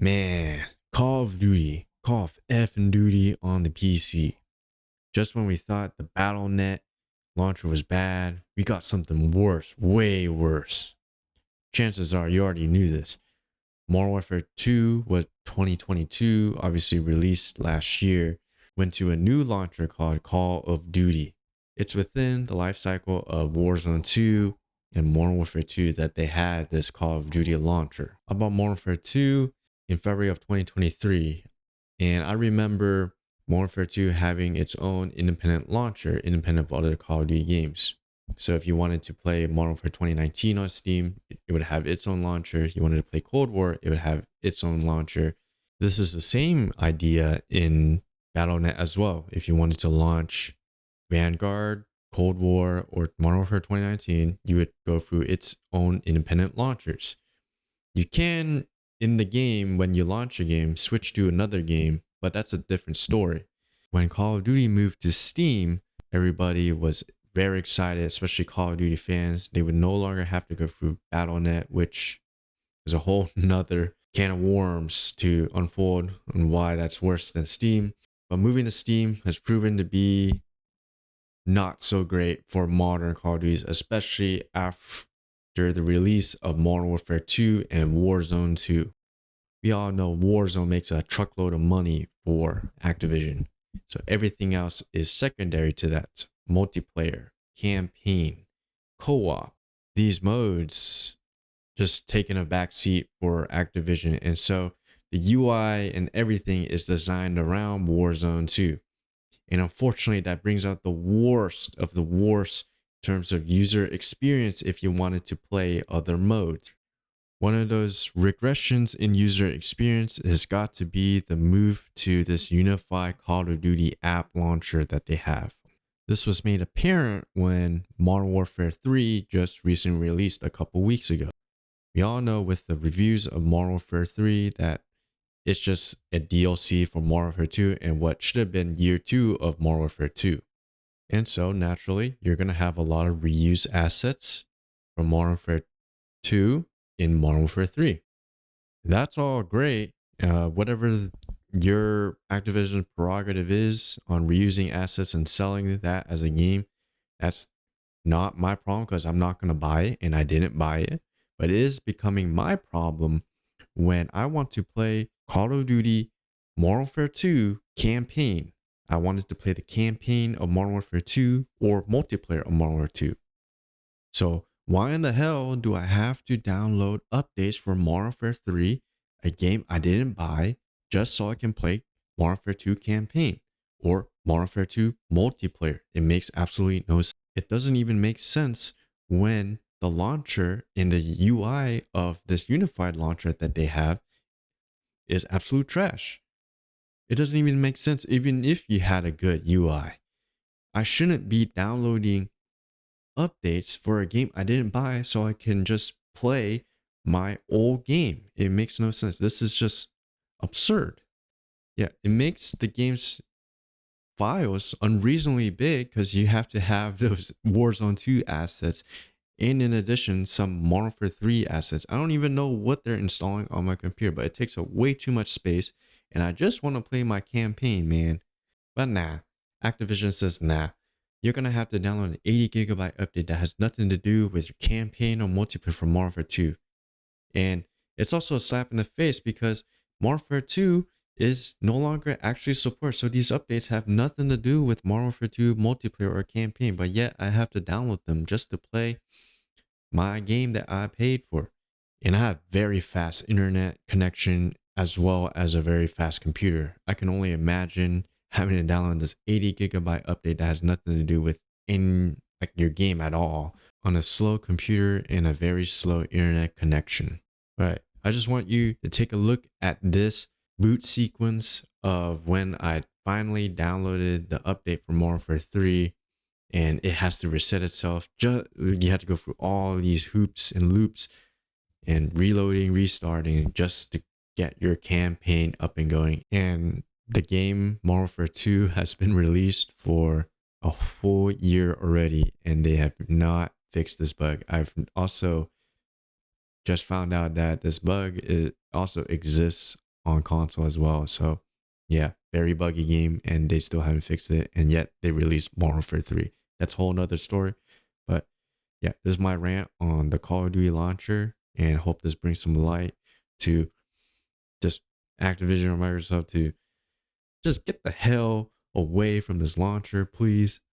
Man, Call of Duty, Call of effing Duty on the PC. Just when we thought the BattleNet launcher was bad, we got something worse, way worse. Chances are you already knew this. Modern Warfare 2 was 2022, obviously released last year, went to a new launcher called Call of Duty. It's within the life cycle of Warzone 2 and Modern Warfare 2 that they had this Call of Duty launcher. About Modern Warfare 2 in February of 2023, and I remember Modern Warfare 2 having its own independent launcher, independent of other Call of Duty games. So if you wanted to play Modern Warfare 2019 on Steam, it would have its own launcher. If you wanted to play Cold War, it would have its own launcher. This is the same idea in BattleNet as well. If you wanted to launch Vanguard, Cold War, or Modern Warfare 2019, you would go through its own independent launchers. You can, in the game, when you launch a game, switch to another game, but that's a different story. When Call of Duty moved to Steam, everybody was very excited, especially Call of Duty fans. They would no longer have to go through BattleNet, which is a whole nother can of worms to unfold and why that's worse than Steam. But moving to Steam has proven to be not so great for modern Call of Duty, especially after the release of Modern Warfare 2 and Warzone 2. We all know Warzone makes a truckload of money for Activision. So everything else is secondary to that. Multiplayer, campaign, co-op. These modes just taking a back seat for Activision. And so the UI and everything is designed around Warzone 2. And unfortunately, that brings out the worst of the worst in terms of user experience if you wanted to play other modes. One of those regressions in user experience has got to be the move to this unified Call of Duty app launcher that they have. This was made apparent when Modern Warfare 3 just recently released a couple weeks ago. We all know with the reviews of Modern Warfare 3 that it's just a DLC for Modern Warfare 2 and what should have been year 2 of Modern Warfare 2. And so naturally, you're going to have a lot of reused assets from Modern Warfare 2 in Modern Warfare 3. That's all great. Whatever your Activision prerogative is on reusing assets and selling that as a game, that's not my problem because I'm not going to buy it and I didn't buy it. But it is becoming my problem when I want to play Call of Duty Modern Warfare 2 campaign. I wanted to play the campaign of Modern Warfare 2 or multiplayer of Modern Warfare 2. So why in the hell do I have to download updates for Modern Warfare 3, a game I didn't buy, just so I can play Modern Warfare 2 campaign or Modern Warfare 2 multiplayer? It makes absolutely no sense. It doesn't even make sense when the launcher in the UI of this unified launcher that they have is absolute trash. It doesn't even make sense even if you had a good UI. I shouldn't be downloading updates for a game I didn't buy so I can just play my old game. It makes no sense. This is just absurd. Yeah, it makes the game's files unreasonably big because you have to have those Warzone 2 assets and in addition some Modern Warfare 3 assets. I don't even know what they're installing on my computer, but it takes up way too much space and I just want to play my campaign, man. But nah, Activision says nah. You're going to have to download an 80 gigabyte update that has nothing to do with your campaign or multiplayer for Modern Warfare 2. And it's also a slap in the face because Modern Warfare 2 is no longer actually support. So these updates have nothing to do with Modern Warfare 2 multiplayer or campaign, but yet I have to download them just to play my game that I paid for. And I have very fast internet connection as well as a very fast computer. I can only imagine having to download this 80 gigabyte update that has nothing to do with in like your game at all on a slow computer and a very slow internet connection. Right. I just want you to take a look at this boot sequence of when I finally downloaded the update for Modern Warfare 3 and it has to reset itself. You have to go through all these hoops and loops and reloading, restarting just to get your campaign up and going. And the game Modern Warfare 2 has been released for a full year already and they have not fixed this bug. I've also just found out that this bug also exists on console as well. So yeah, very buggy game, and they still haven't fixed it, and yet they released Modern Warfare 3. That's a whole nother story. But yeah, this is my rant on the Call of Duty launcher, and hope this brings some light to just Activision or Microsoft to just get the hell away from this launcher, please.